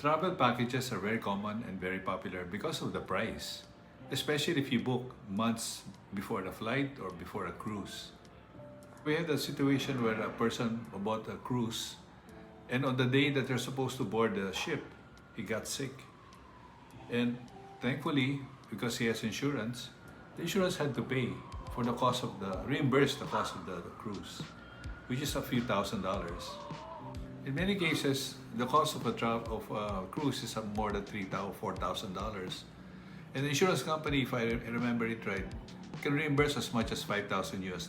Travel packages are very common and very popular because of the price, especially if you book months before the flight or before a cruise. We had a situation where a person bought a cruise, and on the day that they're supposed to board the ship, he got sick. And thankfully, because he has insurance, the insurance had to pay for the cost of reimburse the cost of the cruise, which is a few $1,000s. In many cases, the cost of a cruise is more than $3,000, $4,000. And the insurance company, if I remember it right, can reimburse as much as $5,000 US.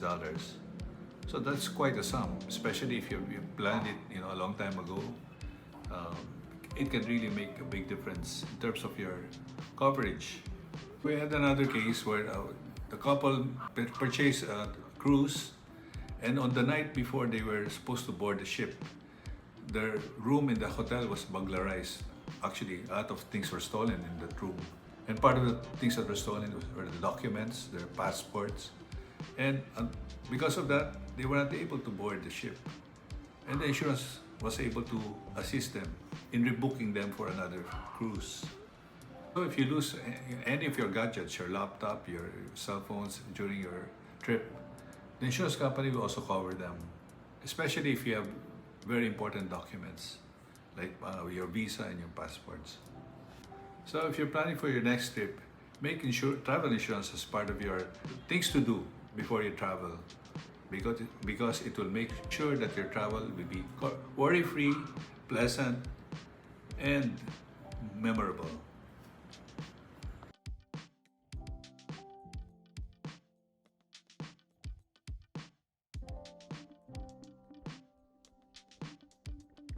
So that's quite a sum, especially if you planned it, a long time ago. It can really make a big difference in terms of your coverage. We had another case where the couple purchased a cruise, and on the night before they were supposed to board the ship, their room in the hotel was burglarized. Actually, a lot of things were stolen in that room. And part of the things that were stolen were the documents, their passports. And because of that, they were not able to board the ship. And the insurance was able to assist them in rebooking them for another cruise. So if you lose any of your gadgets, your laptop, your cell phones during your trip, the insurance company will also cover them, especially if you have very important documents like your visa and your passports. So if you're planning for your next trip, make travel insurance as part of your things to do before you travel, because it will make sure that your travel will be worry-free, pleasant, and memorable.